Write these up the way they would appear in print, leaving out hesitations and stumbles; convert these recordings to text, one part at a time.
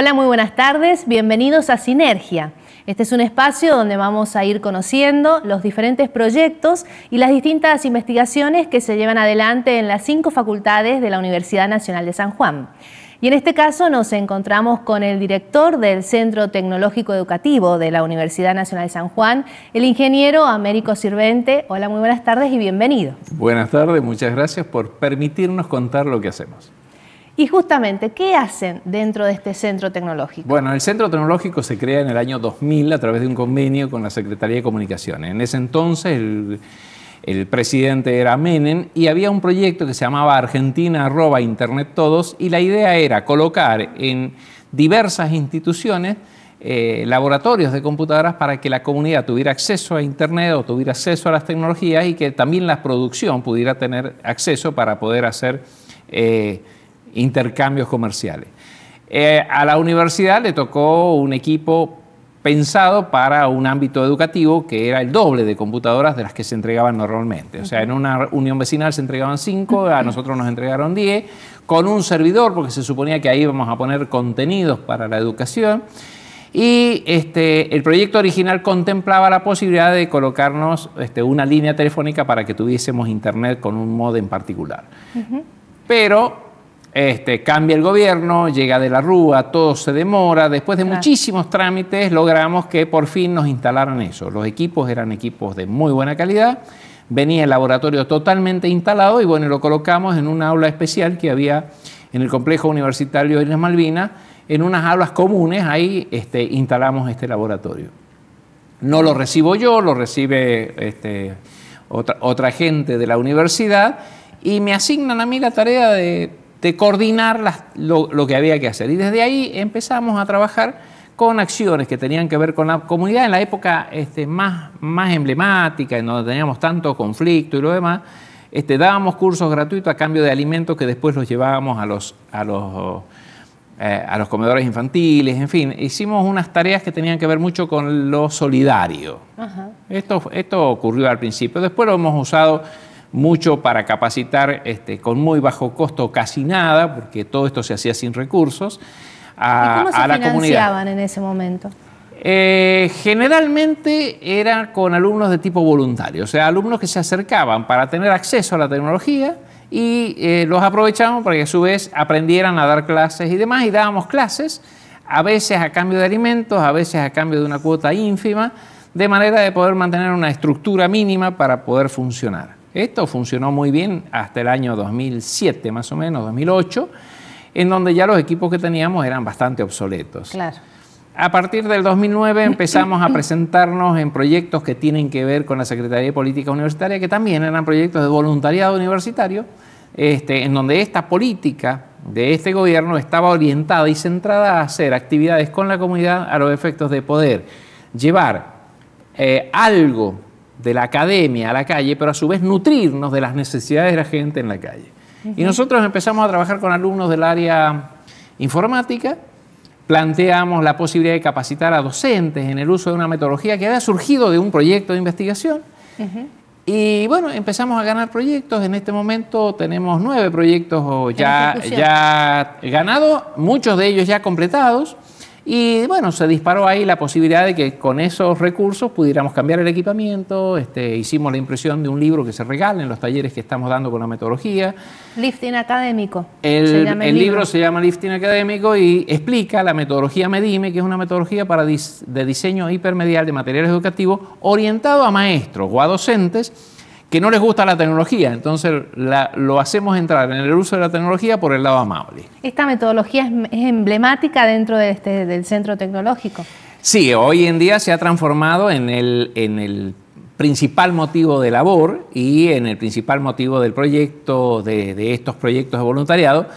Hola, muy buenas tardes. Bienvenidos a Sinergia. Este es un espacio donde vamos a ir conociendo los diferentes proyectos y las distintas investigaciones que se llevan adelante en las 5 facultades de la Universidad Nacional de San Juan. Y en este caso nos encontramos con el director del Centro Tecnológico Educativo de la Universidad Nacional de San Juan, el ingeniero Américo Sirvente. Hola, muy buenas tardes y bienvenido. Buenas tardes, muchas gracias por permitirnos contar lo que hacemos. Y justamente, ¿qué hacen dentro de este centro tecnológico? Bueno, el centro tecnológico se crea en el año 2000 a través de un convenio con la Secretaría de Comunicaciones. En ese entonces el presidente era Menem y había un proyecto que se llamaba Argentina @Internet Todos, y la idea era colocar en diversas instituciones laboratorios de computadoras para que la comunidad tuviera acceso a Internet o tuviera acceso a las tecnologías, y que también la producción pudiera tener acceso para poder hacer intercambios comerciales. A la universidad le tocó un equipo pensado para un ámbito educativo que era el doble de computadoras de las que se entregaban normalmente. O sea, en una unión vecinal se entregaban 5, a nosotros nos entregaron 10, con un servidor, porque se suponía que ahí íbamos a poner contenidos para la educación. Y el proyecto original contemplaba la posibilidad de colocarnos una línea telefónica para que tuviésemos internet con un módem particular. Pero cambia el gobierno, llega de la Rúa, todo se demora. Después de muchísimos trámites logramos que por fin nos instalaran eso. Los equipos eran equipos de muy buena calidad, venía el laboratorio totalmente instalado y bueno, lo colocamos en un aula especial que había en el complejo universitario de Islas Malvinas, en unas aulas comunes. Ahí instalamos este laboratorio. No lo recibo yo, lo recibe otra gente de la universidad, y me asignan a mí la tarea de coordinar lo que había que hacer. Y desde ahí empezamos a trabajar con acciones que tenían que ver con la comunidad en la época más emblemática, en donde teníamos tanto conflicto y lo demás. Dábamos cursos gratuitos a cambio de alimentos que después los llevábamos a los comedores infantiles. En fin, hicimos unas tareas que tenían que ver mucho con lo solidario. Esto ocurrió al principio. Después lo hemos usado mucho para capacitar con muy bajo costo, casi nada, porque todo esto se hacía sin recursos, a la comunidad. ¿Y cómo se financiaban en ese momento? Generalmente era con alumnos de tipo voluntario, o sea, alumnos que se acercaban para tener acceso a la tecnología y los aprovechábamos para que a su vez aprendieran a dar clases y demás, y dábamos clases, a veces a cambio de alimentos, a veces a cambio de una cuota ínfima, de manera de poder mantener una estructura mínima para poder funcionar. Esto funcionó muy bien hasta el año 2007, más o menos, 2008, en donde ya los equipos que teníamos eran bastante obsoletos. Claro. A partir del 2009 empezamos a presentarnos en proyectos que tienen que ver con la Secretaría de Política Universitaria, que también eran proyectos de voluntariado universitario, en donde esta política de este gobierno estaba orientada y centrada a hacer actividades con la comunidad a los efectos de poder llevar algo de la academia a la calle, pero a su vez nutrirnos de las necesidades de la gente en la calle. Y nosotros empezamos a trabajar con alumnos del área informática, planteamos la posibilidad de capacitar a docentes en el uso de una metodología que había surgido de un proyecto de investigación. Y bueno, empezamos a ganar proyectos. En este momento tenemos 9 proyectos ya ganados, muchos de ellos ya completados. Y bueno, se disparó ahí la posibilidad de que con esos recursos pudiéramos cambiar el equipamiento. Hicimos la impresión de un libro que se regala en los talleres que estamos dando con la metodología. Lifting Académico. El libro se llama Lifting Académico y explica la metodología MEDIME, que es una metodología de diseño hipermedial de materiales educativos orientado a maestros o a docentes que no les gusta la tecnología, entonces lo hacemos entrar en el uso de la tecnología por el lado amable. ¿Esta metodología es emblemática dentro del centro tecnológico? Sí, hoy en día se ha transformado en el principal motivo de labor y en el principal motivo del proyecto, de estos proyectos de voluntariado.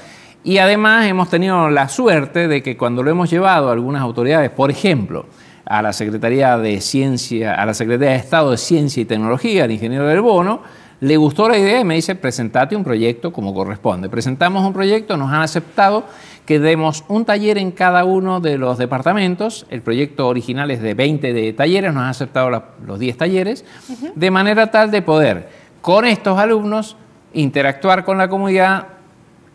Y además hemos tenido la suerte de que cuando lo hemos llevado a algunas autoridades, por ejemplo, a la Secretaría de Ciencia, a la Secretaría de Estado de Ciencia y Tecnología, al ingeniero Del Bono, le gustó la idea y me dice: presentate un proyecto como corresponde. Presentamos un proyecto, nos han aceptado que demos un taller en cada uno de los departamentos. El proyecto original es de 20 de talleres, nos han aceptado los 10 talleres, de manera tal de poder, con estos alumnos, interactuar con la comunidad,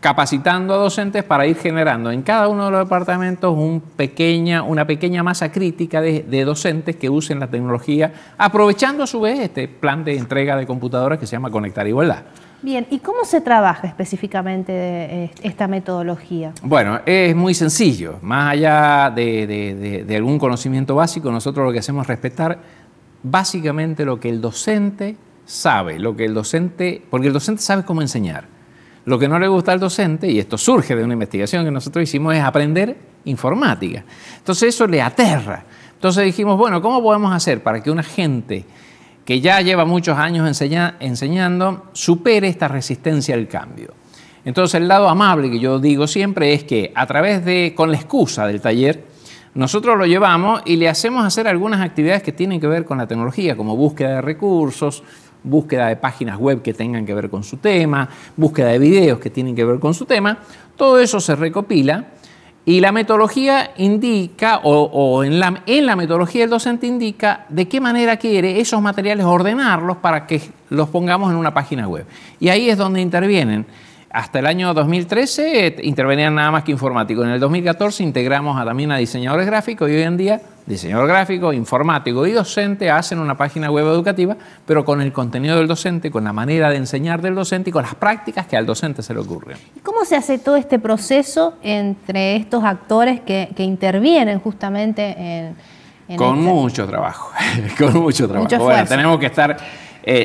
capacitando a docentes para ir generando en cada uno de los departamentos una pequeña masa crítica de docentes que usen la tecnología, aprovechando a su vez este plan de entrega de computadoras que se llama Conectar Igualdad. Bien, ¿y cómo se trabaja específicamente de esta metodología? Bueno, es muy sencillo. Más allá de algún conocimiento básico, nosotros lo que hacemos es respetar básicamente lo que el docente sabe, porque el docente sabe cómo enseñar. Lo que no le gusta al docente, y esto surge de una investigación que nosotros hicimos, es aprender informática. Entonces eso le aterra. Entonces dijimos, bueno, ¿cómo podemos hacer para que una gente que ya lleva muchos años enseñando supere esta resistencia al cambio? Entonces el lado amable que yo digo siempre es que con la excusa del taller, nosotros lo llevamos y le hacemos hacer algunas actividades que tienen que ver con la tecnología, como búsqueda de recursos, búsqueda de páginas web que tengan que ver con su tema, búsqueda de videos que tienen que ver con su tema. Todo eso se recopila y la metodología indica, en la metodología el docente indica de qué manera quiere esos materiales ordenarlos para que los pongamos en una página web. Y ahí es donde intervienen. Hasta el año 2013 intervenían nada más que informáticos. En el 2014 integramos también a diseñadores gráficos y hoy en día diseñador gráfico, informático y docente hacen una página web educativa, pero con el contenido del docente, con la manera de enseñar del docente y con las prácticas que al docente se le ocurren. ¿Y cómo se hace todo este proceso entre estos actores que intervienen justamente con mucho trabajo, con mucho trabajo. Bueno, tenemos que estar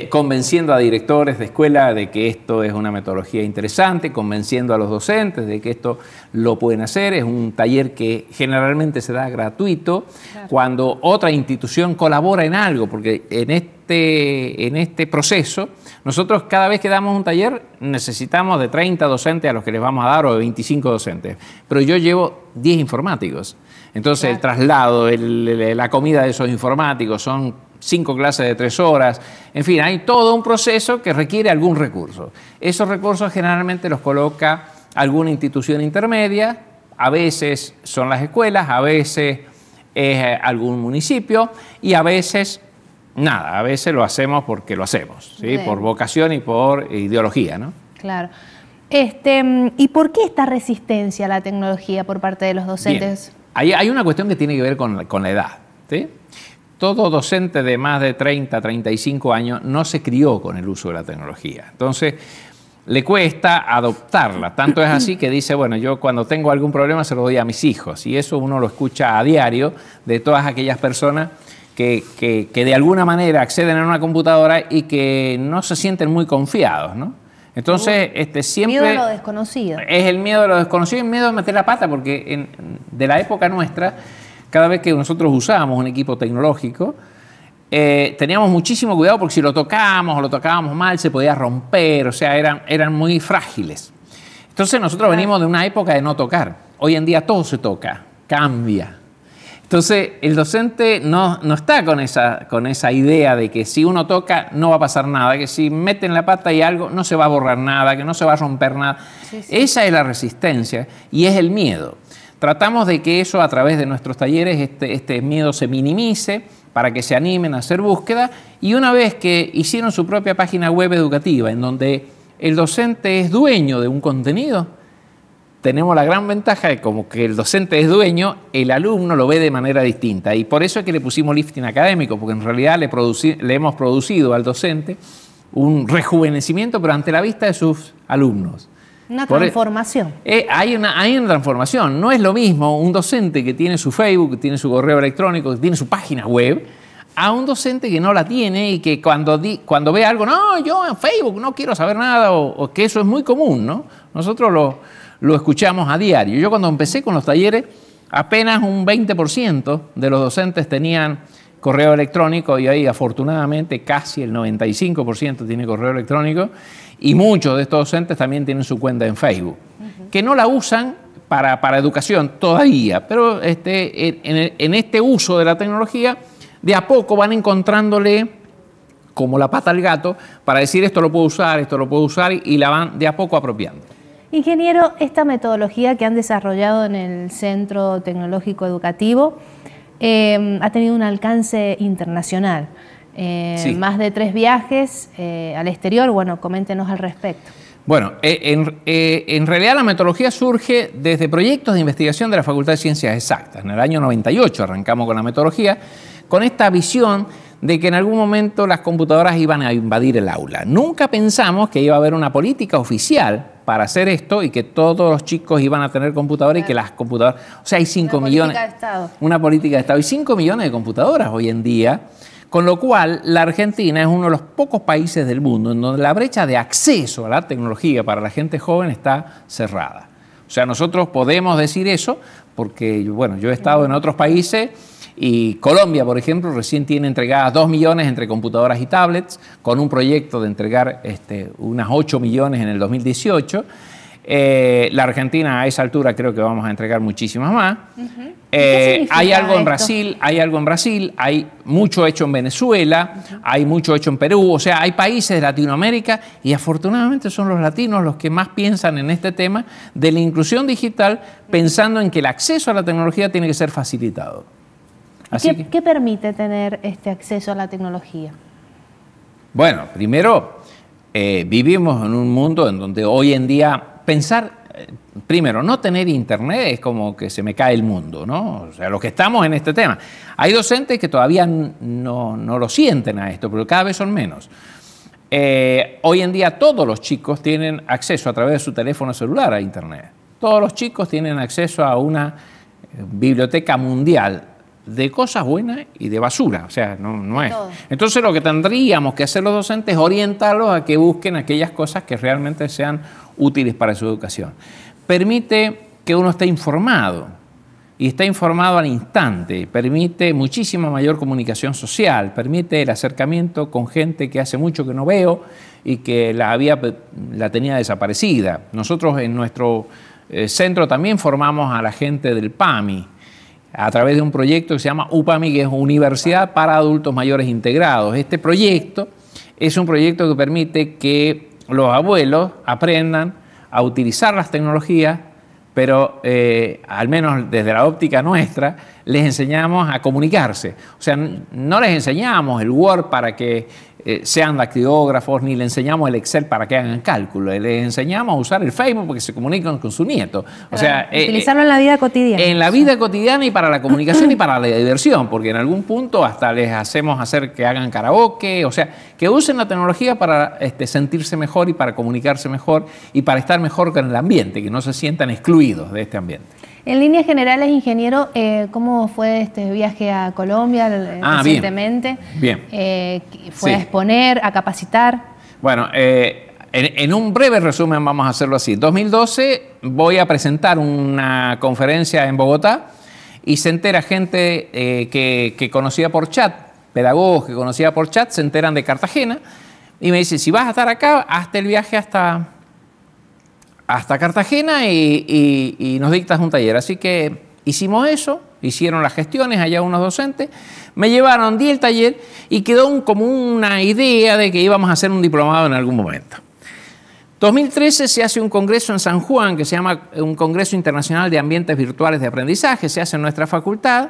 convenciendo a directores de escuela de que esto es una metodología interesante, convenciendo a los docentes de que esto lo pueden hacer. Es un taller que generalmente se da gratuito. Claro. Cuando otra institución colabora en algo, porque en este proceso, nosotros cada vez que damos un taller necesitamos de 30 docentes a los que les vamos a dar o de 25 docentes, pero yo llevo 10 informáticos. Entonces claro, el traslado, la comida de esos informáticos son 5 clases de 3 horas, en fin, hay todo un proceso que requiere algún recurso. Esos recursos generalmente los coloca alguna institución intermedia, a veces son las escuelas, a veces es algún municipio y a veces nada, a veces lo hacemos porque lo hacemos, ¿sí? Por vocación y por ideología, ¿no? Claro. ¿Y por qué esta resistencia a la tecnología por parte de los docentes? Bien. Hay una cuestión que tiene que ver con la edad, ¿sí? Todo docente de más de 30, 35 años no se crió con el uso de la tecnología. Entonces, le cuesta adoptarla. Tanto es así que dice, bueno, yo cuando tengo algún problema se lo doy a mis hijos. Y eso uno lo escucha a diario de todas aquellas personas que de alguna manera acceden a una computadora y que no se sienten muy confiados, ¿no? Entonces, siempre... Miedo a lo desconocido. Es el miedo a lo desconocido y el miedo a meter la pata, porque de la época nuestra, cada vez que nosotros usábamos un equipo tecnológico, teníamos muchísimo cuidado porque si lo tocábamos o lo tocábamos mal se podía romper, o sea, eran muy frágiles. Entonces nosotros venimos de una época de no tocar. Hoy en día todo se toca, cambia. Entonces el docente no está con esa idea de que si uno toca no va a pasar nada, que si meten la pata y algo no se va a borrar nada, que no se va a romper nada. Sí, sí. Esa es la resistencia y es el miedo. Tratamos de que eso a través de nuestros talleres, este miedo se minimice para que se animen a hacer búsqueda y una vez que hicieron su propia página web educativa en donde el docente es dueño de un contenido, tenemos la gran ventaja de como que el docente es dueño, el alumno lo ve de manera distinta y por eso es que le pusimos lifting académico, porque en realidad le hemos producido al docente un rejuvenecimiento pero ante la vista de sus alumnos. Una transformación. Hay una transformación. No es lo mismo un docente que tiene su Facebook, que tiene su correo electrónico, que tiene su página web, a un docente que no la tiene y que cuando ve algo, no, yo en Facebook no quiero saber nada, o que eso es muy común, ¿no? Nosotros lo escuchamos a diario. Yo cuando empecé con los talleres, apenas un 20% de los docentes tenían correo electrónico y ahí afortunadamente casi el 95% tiene correo electrónico y muchos de estos docentes también tienen su cuenta en Facebook, que no la usan para educación todavía, pero en este uso de la tecnología de a poco van encontrándole como la pata al gato para decir esto lo puedo usar y la van de a poco apropiando. Ingeniero, esta metodología que han desarrollado en el Centro Tecnológico Educativo ha tenido un alcance internacional. Sí. Más de 3 viajes al exterior. Bueno, coméntenos al respecto. Bueno, en realidad la metodología surge desde proyectos de investigación de la Facultad de Ciencias Exactas. En el año 98 arrancamos con la metodología, con esta visión de que en algún momento las computadoras iban a invadir el aula. Nunca pensamos que iba a haber una política oficial para hacer esto y que todos los chicos iban a tener computadoras y que las computadoras... O sea, hay 5 millones... Política de Estado. Una política de Estado. Y 5 millones de computadoras hoy en día, con lo cual la Argentina es uno de los pocos países del mundo en donde la brecha de acceso a la tecnología para la gente joven está cerrada. O sea, nosotros podemos decir eso porque, bueno, yo he estado en otros países y Colombia, por ejemplo, recién tiene entregadas 2 millones entre computadoras y tablets, con un proyecto de entregar unas 8 millones en el 2018. La Argentina a esa altura creo que vamos a entregar muchísimas más. Hay algo en Brasil, hay mucho hecho en Venezuela, hay mucho hecho en Perú, o sea, hay países de Latinoamérica y afortunadamente son los latinos los que más piensan en este tema de la inclusión digital, pensando en que el acceso a la tecnología tiene que ser facilitado. ¿Qué permite tener este acceso a la tecnología? Bueno, primero, vivimos en un mundo en donde hoy en día pensar, primero, no tener internet es como que se me cae el mundo, ¿no? O sea, los que estamos en este tema. Hay docentes que todavía no lo sienten a esto, pero cada vez son menos. Hoy en día todos los chicos tienen acceso a través de su teléfono celular a internet. Todos los chicos tienen acceso a una biblioteca mundial de cosas buenas y de basura, o sea, no es. Entonces lo que tendríamos que hacer los docentes es orientarlos a que busquen aquellas cosas que realmente sean útiles para su educación. Permite que uno esté informado, y está informado al instante, permite muchísima mayor comunicación social, permite el acercamiento con gente que hace mucho que no veo y que la tenía desaparecida. Nosotros en nuestro centro también formamos a la gente del PAMI, a través de un proyecto que se llama UPAMI, que es Universidad para Adultos Mayores Integrados. Este proyecto es un proyecto que permite que los abuelos aprendan a utilizar las tecnologías, pero al menos desde la óptica nuestra, les enseñamos a comunicarse. O sea, no les enseñamos el Word para que sean dactilógrafos, ni les enseñamos el Excel para que hagan cálculo, les enseñamos a usar el Facebook porque se comunican con su nieto. O sea, utilizarlo en la vida cotidiana. En la vida cotidiana y para la comunicación y para la diversión, porque en algún punto hasta les hacemos hacer que hagan karaoke, o sea, que usen la tecnología para sentirse mejor y para comunicarse mejor y para estar mejor con el ambiente, que no se sientan excluidos de este ambiente. En líneas generales, ingeniero, ¿cómo fue este viaje a Colombia recientemente? Bien. ¿Fue a exponer, a capacitar? Bueno, en un breve resumen vamos a hacerlo así. En 2012 voy a presentar una conferencia en Bogotá y se entera gente que conocía por chat, pedagogos que conocía por chat, se enteran de Cartagena y me dicen, si vas a estar acá, hazte el viaje hasta Cartagena y nos dictas un taller. Así que hicimos eso, hicieron las gestiones allá unos docentes, me llevaron, di el taller y quedó como una idea de que íbamos a hacer un diplomado en algún momento. 2013 se hace un congreso en San Juan que se llama un Congreso Internacional de Ambientes Virtuales de Aprendizaje, se hace en nuestra facultad.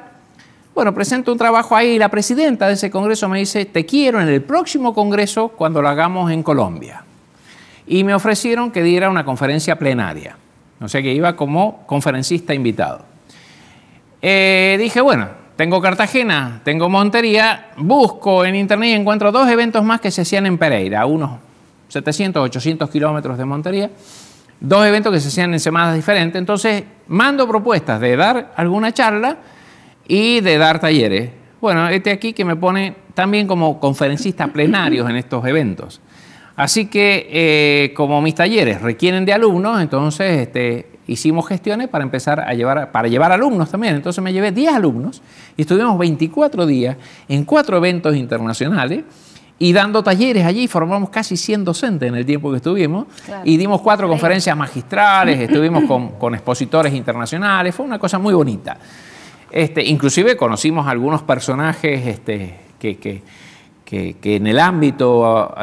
Bueno, presento un trabajo ahí y la presidenta de ese congreso me dice, te quiero en el próximo congreso cuando lo hagamos en Colombia. Y me ofrecieron que diera una conferencia plenaria, o sea que iba como conferencista invitado. Dije, bueno, tengo Cartagena, tengo Montería, busco en internet y encuentro 2 eventos más que se hacían en Pereira, a unos 700, 800 kilómetros de Montería, 2 eventos que se hacían en semanas diferentes, entonces mando propuestas de dar alguna charla y de dar talleres. Bueno, este aquí que me pone también como conferencista plenarios en estos eventos. Así que como mis talleres requieren de alumnos, entonces hicimos gestiones para empezar a llevar alumnos también. Entonces me llevé 10 alumnos y estuvimos 24 días en 4 eventos internacionales y dando talleres allí. Formamos casi 100 docentes en el tiempo que estuvimos, claro, y dimos 4 conferencias magistrales, estuvimos con expositores internacionales. Fue una cosa muy bonita. Inclusive conocimos algunos personajes que en el ámbito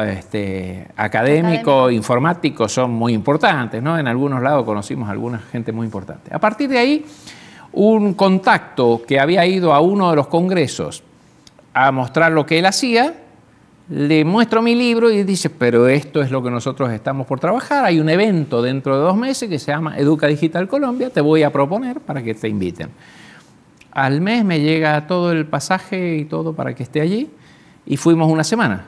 académico, informático, son muy importantes, ¿no? En algunos lados conocimos a alguna gente muy importante. A partir de ahí, un contacto que había ido a uno de los congresos a mostrar lo que él hacía, le muestro mi libro y dice, pero esto es lo que nosotros estamos por trabajar. Hay un evento dentro de 2 meses que se llama Educa Digital Colombia, te voy a proponer para que te inviten. Al mes me llega todo el pasaje y todo para que esté allí y fuimos una semana.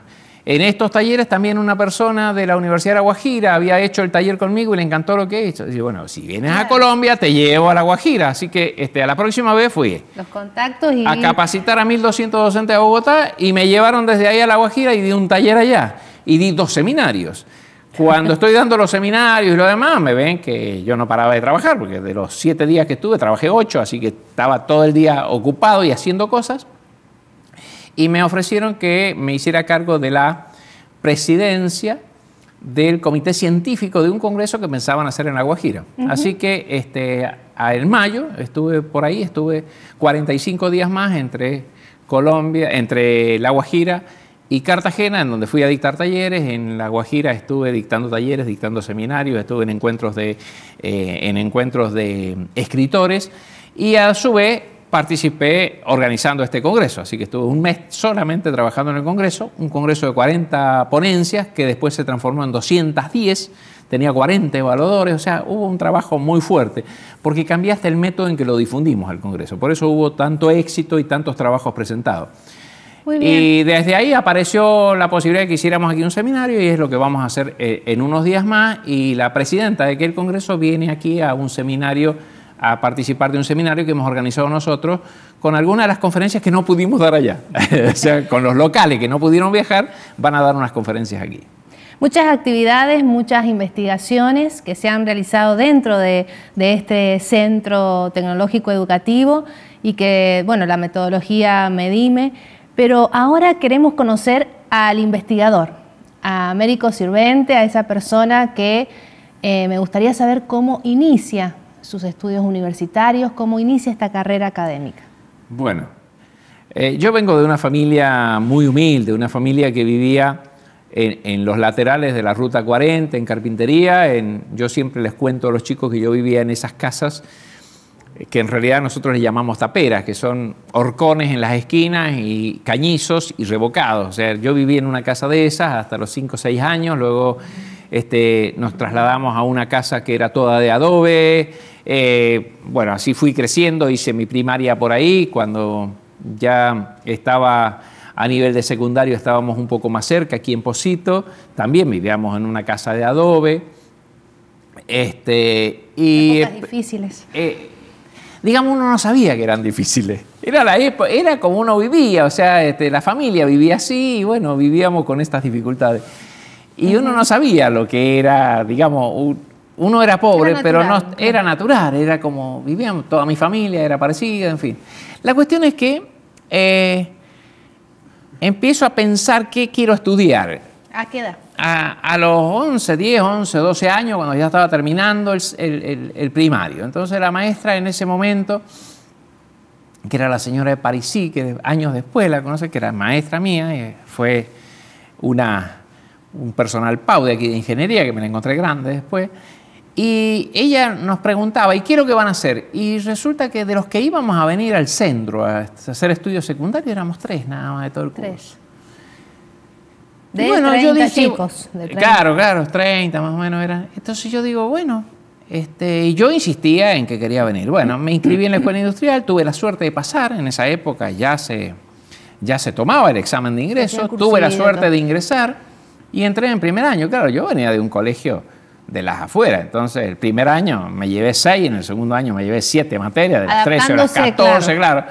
En estos talleres también una persona de la Universidad de La Guajira había hecho el taller conmigo y le encantó lo que he hecho. Dice, bueno, si vienes a Colombia te llevo a La Guajira. Así que a la próxima vez fui los contactos y a capacitar a 1.200 docentes de Bogotá y me llevaron desde ahí a La Guajira y di un taller allá. Y di 2 seminarios. Cuando estoy dando los seminarios y lo demás, me ven que yo no paraba de trabajar, porque de los 7 días que estuve, trabajé 8, así que estaba todo el día ocupado y haciendo cosas. Y me ofrecieron que me hiciera cargo de la presidencia del comité científico de un congreso que pensaban hacer en La Guajira. Así que en mayo estuve por ahí, estuve 45 días más entre Colombia, entre La Guajira y Cartagena, en donde fui a dictar talleres. En La Guajira estuve dictando talleres, dictando seminarios, estuve en encuentros de escritores y a su vez participé organizando este congreso, así que estuve un mes solamente trabajando en el congreso, un congreso de 40 ponencias que después se transformó en 210, tenía 40 evaluadores, o sea, hubo un trabajo muy fuerte, porque cambiaste el método en que lo difundimos al congreso, por eso hubo tanto éxito y tantos trabajos presentados. Muy bien. Y desde ahí apareció la posibilidad de que hiciéramos aquí un seminario y es lo que vamos a hacer en unos días más, y la presidenta de aquel congreso viene aquí a un seminario, a participar de un seminario que hemos organizado nosotros con algunas de las conferencias que no pudimos dar allá. O sea, con los locales que no pudieron viajar, van a dar unas conferencias aquí. Muchas actividades, muchas investigaciones que se han realizado dentro de este centro tecnológico educativo y que, bueno, la metodología MEDIME, pero ahora queremos conocer al investigador, a Américo Sirvente, a esa persona que me gustaría saber cómo inicia sus estudios universitarios, cómo inicia esta carrera académica. Bueno, yo vengo de una familia muy humilde, una familia que vivía en los laterales de la Ruta 40, en carpintería. Yo siempre les cuento a los chicos que yo vivía en esas casas que en realidad nosotros les llamamos taperas, que son horcones en las esquinas y cañizos y revocados. O sea, yo viví en una casa de esas hasta los 5 o 6 años, luego nos trasladamos a una casa que era toda de adobe. Bueno, así fui creciendo, hice mi primaria por ahí. Cuando ya estaba a nivel de secundario estábamos un poco más cerca, aquí en Pocito, también vivíamos en una casa de adobe. Épocas difíciles. Digamos, uno no sabía que eran difíciles. Era como uno vivía, o sea, la familia vivía así y bueno, vivíamos con estas dificultades. Y uno no sabía lo que era, digamos, uno era pobre, pero no era natural, era como vivíamos, toda mi familia era parecida, en fin. La cuestión es que empiezo a pensar qué quiero estudiar. ¿A qué edad? A los 10, 11, 12 años, cuando ya estaba terminando el primario. Entonces la maestra en ese momento, que era la señora de Parisí, que años después la conoce, que era maestra mía, fue un personal PAU de aquí de ingeniería, que me la encontré grande después, y ella nos preguntaba, ¿y qué es lo que van a hacer? Y resulta que de los que íbamos a venir al centro a hacer estudios secundarios, éramos 3 nada más de todo el curso. 3. De bueno, 30 yo dije, chicos. De 30. Claro, 30 más o menos eran. Entonces yo digo, bueno, y yo insistía en que quería venir. Bueno, me inscribí en la escuela industrial, tuve la suerte de pasar, en esa época ya se tomaba el examen de ingreso, tuve la suerte de ingresar y entré en primer año. Claro, yo venía de un colegio de las afueras, entonces el primer año me llevé 6, en el segundo año me llevé 7 materias, de las 13 a las 14, claro.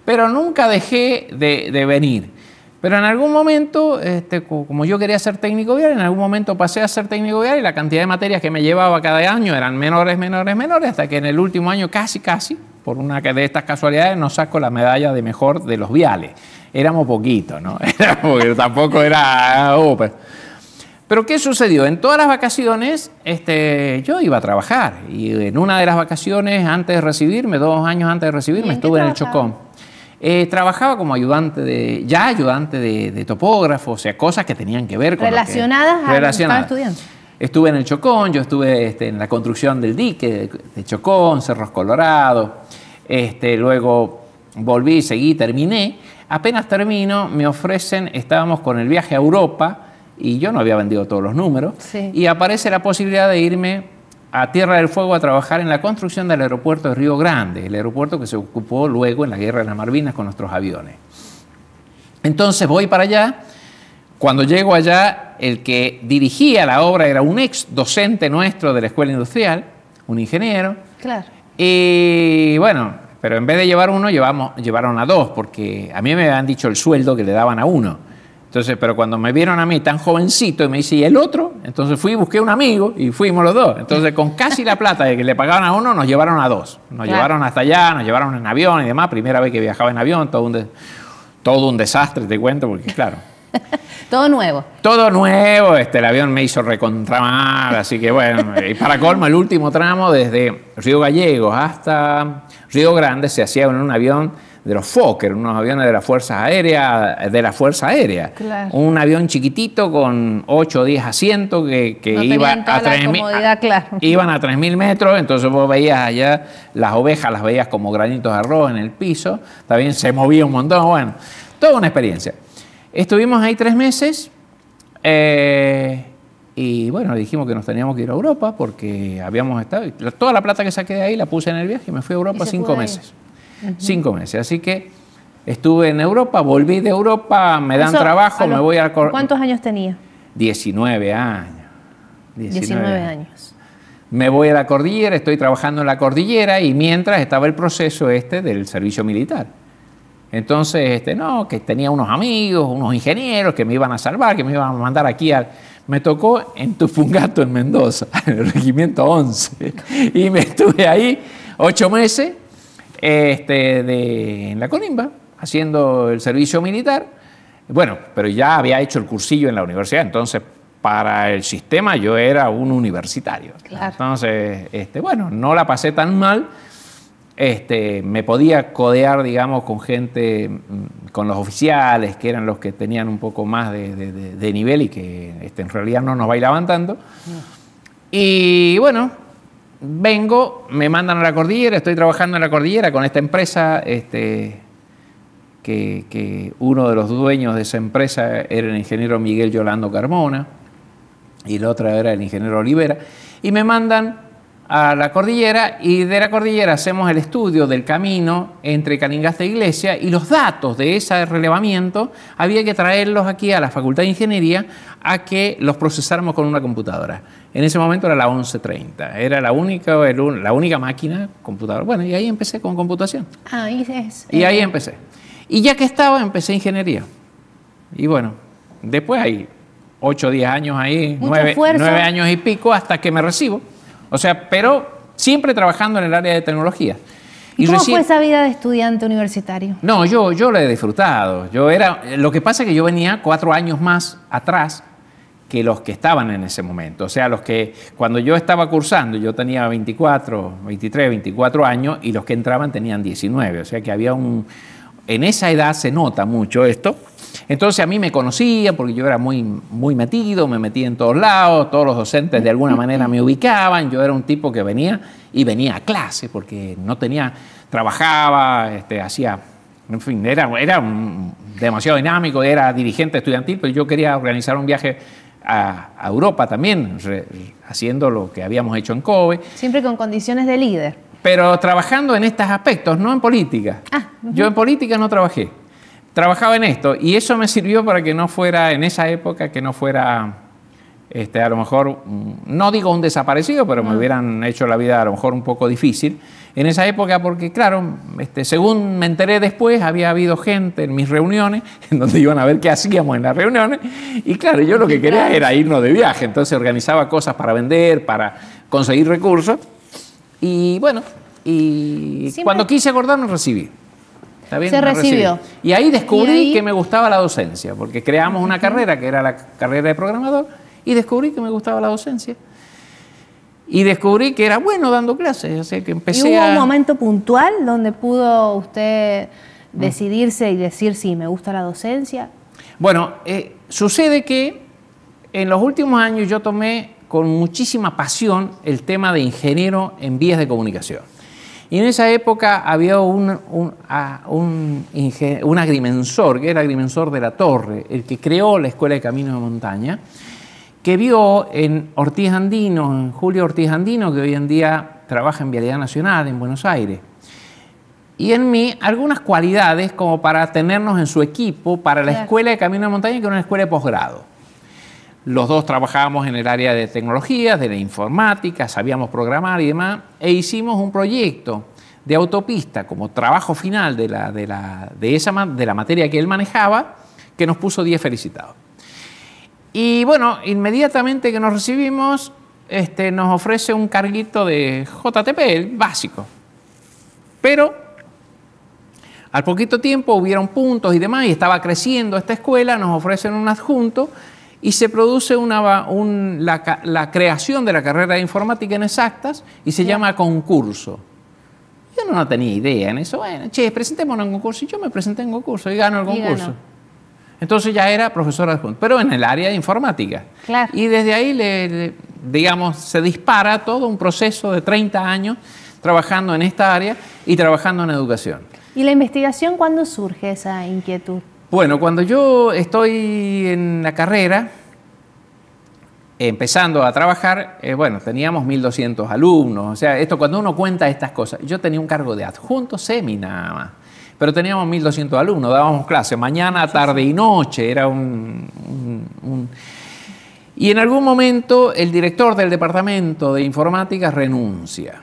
Pero nunca dejé de venir. Pero en algún momento, como yo quería ser técnico vial, en algún momento pasé a ser técnico vial y la cantidad de materias que me llevaba cada año eran menores, hasta que en el último año casi, por una de estas casualidades, nos saco la medalla de mejor de los viales. Éramos poquitos, ¿no? Porque tampoco era... Pero ¿qué sucedió? En todas las vacaciones yo iba a trabajar y en una de las vacaciones antes de recibirme, 2 años antes de recibirme, estuve en el Chocón. Trabajaba como ayudante de topógrafo, o sea, cosas que tenían que ver con relacionadas a lo que estaba estudiando. Estuve en el Chocón, yo estuve en la construcción del dique de Chocón, Cerros Colorado, luego volví, seguí, terminé. Apenas termino, me ofrecen, estábamos con el viaje a Europa y yo no había vendido todos los números, sí. Y aparece la posibilidad de irme a Tierra del Fuego a trabajar en la construcción del aeropuerto de Río Grande, el aeropuerto que se ocupó luego en la Guerra de las Malvinas con nuestros aviones. Entonces voy para allá. Cuando llego allá, el que dirigía la obra era un ex docente nuestro de la Escuela Industrial, un ingeniero. Claro. Y bueno, pero en vez de llevar uno, llevaron a dos, porque a mí me habían dicho el sueldo que le daban a uno. Entonces, pero cuando me vieron a mí tan jovencito y me dice, ¿y el otro? Entonces fui y busqué un amigo y fuimos los dos. Entonces, con casi la plata de que le pagaban a uno, nos llevaron a dos. Nos llevaron hasta allá, nos llevaron en avión y demás. Primera vez que viajaba en avión, todo un desastre, te cuento, porque claro. Todo nuevo. Todo nuevo, el avión me hizo recontramar, así que bueno, y para colmo, el último tramo desde Río Gallegos hasta Río Grande se hacía en un avión de los Fokker, unos aviones de la Fuerza Aérea. Claro. Un avión chiquitito con 8 o 10 asientos que no iba a 3.000, claro. Iban a 3.000 metros, entonces vos veías allá las ovejas, las veías como granitos de arroz en el piso, también se movía un montón, bueno, toda una experiencia. Estuvimos ahí 3 meses y bueno, dijimos que nos teníamos que ir a Europa porque habíamos estado, toda la plata que saqué de ahí la puse en el viaje y me fui a Europa 5 meses. 5 meses, así que estuve en Europa, volví de Europa, me dan trabajo, me voy a... ¿Cuántos años tenía? 19 años. 19 años. Me voy a la cordillera, estoy trabajando en la cordillera y mientras estaba el proceso del servicio militar. Entonces, no, que tenía unos amigos, unos ingenieros que me iban a salvar, que me iban a mandar aquí Me tocó en Tupungato, en Mendoza, en el regimiento 11. Y me estuve ahí 8 meses en la Conimba, haciendo el servicio militar. Bueno, pero ya había hecho el cursillo en la universidad, entonces para el sistema yo era un universitario. Claro. Entonces, bueno, no la pasé tan mal. Me podía codear, digamos, con gente, con los oficiales, que eran los que tenían un poco más de nivel y que en realidad no nos bailaban tanto. Y bueno, vengo, me mandan a la cordillera, estoy trabajando en la cordillera con esta empresa, que uno de los dueños de esa empresa era el ingeniero Miguel Yolando Carmona y la otra era el ingeniero Olivera, y me mandan a la cordillera y de la cordillera hacemos el estudio del camino entre Calingasta e Iglesia y los datos de ese relevamiento había que traerlos aquí a la Facultad de Ingeniería a que los procesáramos con una computadora. En ese momento era la 1130, era la única máquina computadora. Bueno, y ahí empecé con computación. Y ahí empecé. Y ya que estaba, empecé ingeniería. Y bueno, después hay 8 o 10 años ahí, 9 años y pico hasta que me recibo. O sea, pero siempre trabajando en el área de tecnología. ¿Y cómo fue esa vida de estudiante universitario? No, yo la he disfrutado. Lo que pasa es que yo venía 4 años más atrás que los que estaban en ese momento. O sea, los que cuando yo estaba cursando, yo tenía 23, 24 años y los que entraban tenían 19. O sea que había en esa edad se nota mucho esto. Entonces a mí me conocía porque yo era muy, muy metido, me metía en todos lados, todos los docentes de alguna manera me ubicaban, yo era un tipo que venía a clase porque no trabajaba, hacía, en fin, era demasiado dinámico, era dirigente estudiantil, pero yo quería organizar un viaje a Europa también, haciendo lo que habíamos hecho en COBE. Siempre con condiciones de líder. Pero trabajando en estos aspectos, no en política. Yo en política no trabajé. Trabajaba en esto y eso me sirvió para que no fuera, en esa época, que no fuera, a lo mejor, no digo un desaparecido, pero me hubieran hecho la vida a lo mejor un poco difícil. En esa época, porque claro, según me enteré después, había habido gente en mis reuniones, en donde iban a ver qué hacíamos en las reuniones, y claro, yo lo que quería era irnos de viaje, entonces organizaba cosas para vender, para conseguir recursos, y bueno, cuando quise acordarnos recibí. Se recibió. Y ahí descubrí que me gustaba la docencia, porque creamos una carrera que era la carrera de programador y descubrí que me gustaba la docencia. Y descubrí que era bueno dando clases, o sea que empecé ¿Y hubo un momento puntual donde pudo usted decidirse y decir, sí, me gusta la docencia? Bueno, sucede que en los últimos años yo tomé con muchísima pasión el tema de ingeniero en vías de comunicación. Y en esa época había un agrimensor, que era el agrimensor de la Torre, el que creó la Escuela de Caminos de Montaña, que vio en Ortiz Andino, en Julio Ortiz Andino, que hoy en día trabaja en Vialidad Nacional en Buenos Aires, y en mí algunas cualidades como para tenernos en su equipo para la Escuela de Caminos de Montaña, que era una escuela de posgrado. Los dos trabajábamos en el área de tecnologías, de la informática, sabíamos programar y demás, e hicimos un proyecto de autopista como trabajo final de la materia que él manejaba, que nos puso 10 felicitados. Y bueno, inmediatamente que nos recibimos, nos ofrece un carguito de JTP, el básico. Pero al poquito tiempo hubieron puntos y demás, y estaba creciendo esta escuela, nos ofrecen un adjunto y se produce la creación de la carrera de informática en exactas y se llama concurso. Yo no tenía idea en eso. Bueno, presentémonos en concurso. Y yo me presenté en concurso y gano el concurso. Entonces ya era profesor adjunto, pero en el área de informática. Claro. Y desde ahí, digamos, se dispara todo un proceso de 30 años trabajando en esta área y trabajando en educación. ¿Y la investigación cuándo surge esa inquietud? Bueno, cuando yo estoy en la carrera, empezando a trabajar, bueno, teníamos 1.200 alumnos. O sea, esto cuando uno cuenta estas cosas, yo tenía un cargo de adjunto semi nada más. Pero teníamos 1.200 alumnos, dábamos clases mañana, tarde y noche, era Y en algún momento el director del departamento de informática renuncia.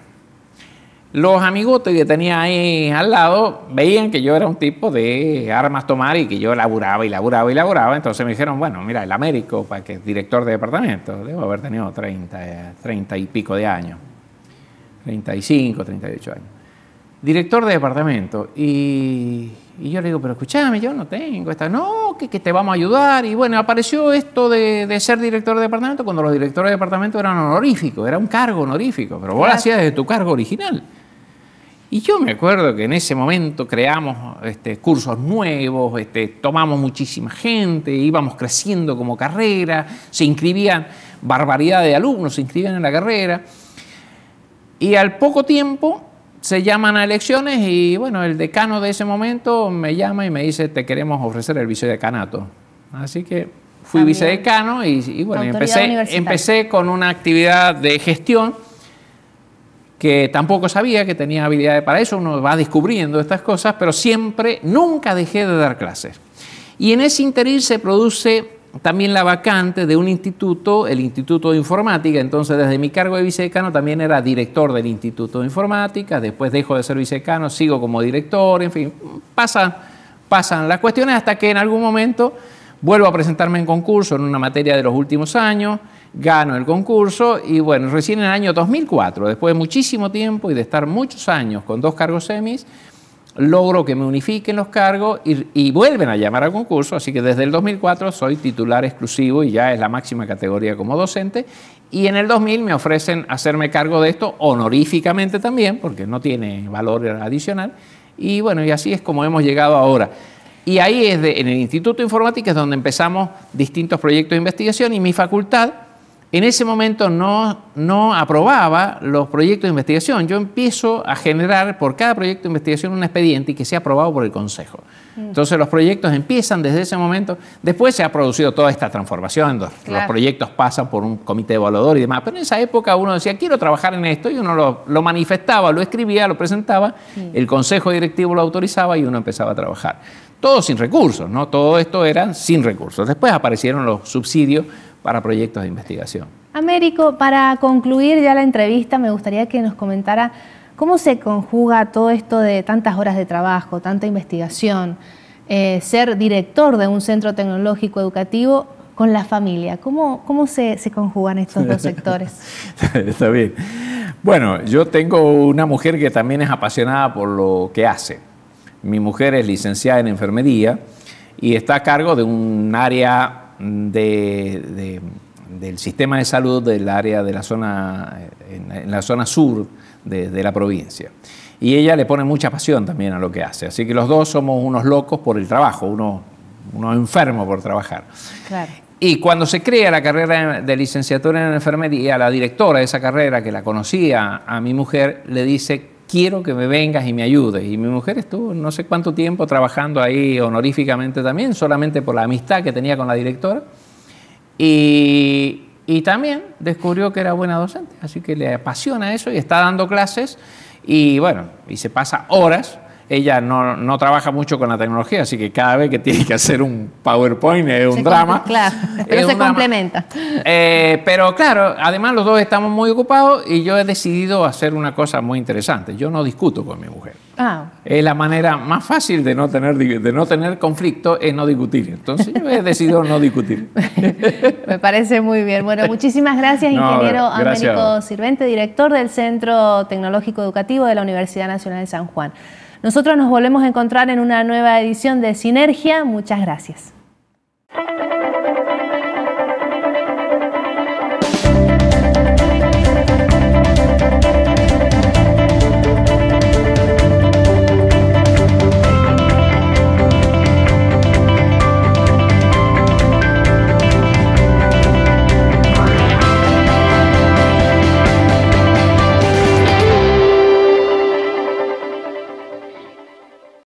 Los amigotes que tenía ahí al lado veían que yo era un tipo de armas tomar y que yo laburaba y laburaba y laburaba. Entonces me dijeron, bueno, mira, el Américo, para que es director de departamento, debo haber tenido 30 y pico de años, 35, 38 años. Director de departamento. Y yo le digo, pero escúchame, yo no tengo esta. No, que te vamos a ayudar. Y bueno, apareció esto de ser director de departamento cuando los directores de departamento eran honoríficos, era un cargo honorífico, pero vos lo hacías desde tu cargo original. Y yo me acuerdo que en ese momento creamos cursos nuevos, tomamos muchísima gente, íbamos creciendo como carrera, se inscribían barbaridad de alumnos, se inscribían en la carrera. Y al poco tiempo se llaman a elecciones y bueno, el decano de ese momento me llama y me dice, te queremos ofrecer el vicedecanato. Así que fui vicedecano y bueno, empecé con una actividad de gestión que tampoco sabía que tenía habilidades para eso, uno va descubriendo estas cosas, pero nunca dejé de dar clases. Y en ese interín se produce también la vacante de un instituto, el Instituto de Informática. Entonces, desde mi cargo de vicedecano también era director del Instituto de Informática, después dejo de ser vicedecano, sigo como director, en fin, pasan las cuestiones hasta que en algún momento vuelvo a presentarme en concurso en una materia de los últimos años, gano el concurso y bueno, recién en el año 2004, después de muchísimo tiempo y de estar muchos años con 2 cargos semis, logro que me unifiquen los cargos y vuelven a llamar al concurso, así que desde el 2004 soy titular exclusivo y ya es la máxima categoría como docente, y en el 2000 me ofrecen hacerme cargo de esto honoríficamente también, porque no tiene valor adicional, y bueno, y así es como hemos llegado ahora. Y ahí en el Instituto de Informática es donde empezamos distintos proyectos de investigación y mi facultad en ese momento no aprobaba los proyectos de investigación. Yo empiezo a generar por cada proyecto de investigación un expediente y que sea aprobado por el Consejo. Entonces los proyectos empiezan desde ese momento. Después se ha producido toda esta transformación. Los proyectos pasan por un comité evaluador y demás. Pero en esa época uno decía, quiero trabajar en esto, y uno lo manifestaba, lo escribía, lo presentaba, el Consejo Directivo lo autorizaba y uno empezaba a trabajar. Todo sin recursos, ¿no? Todo esto era sin recursos. Después aparecieron los subsidios para proyectos de investigación. Américo, para concluir ya la entrevista, me gustaría que nos comentara cómo se conjuga todo esto de tantas horas de trabajo, tanta investigación, ser director de un centro tecnológico educativo con la familia. ¿Cómo se conjugan estos dos sectores? Está bien. Bueno, yo tengo una mujer que también es apasionada por lo que hace. Mi mujer es licenciada en enfermería y está a cargo de un área del sistema de salud del área de la zona, en la zona sur de la provincia. Y ella le pone mucha pasión también a lo que hace. Así que los dos somos unos locos por el trabajo, uno enfermo por trabajar. Claro. Y cuando se crea la carrera de licenciatura en enfermería, la directora de esa carrera, que la conocía a mi mujer, le dice, quiero que me vengas y me ayudes. Y mi mujer estuvo no sé cuánto tiempo trabajando ahí honoríficamente también, solamente por la amistad que tenía con la directora. Y también descubrió que era buena docente, así que le apasiona eso y está dando clases y bueno, y se pasa horas. Ella no trabaja mucho con la tecnología, así que cada vez que tiene que hacer un PowerPoint es un drama. Claro, pero se complementa. Pero claro, además los dos estamos muy ocupados y yo he decidido hacer una cosa muy interesante. Yo no discuto con mi mujer. Es la manera más fácil de no tener conflicto, es no discutir. Entonces yo he decidido no discutir. Me parece muy bien. Bueno, muchísimas gracias, ingeniero Américo Sirvente, director del Centro Tecnológico Educativo de la Universidad Nacional de San Juan. Nosotros nos volvemos a encontrar en una nueva edición de Sinergia. Muchas gracias.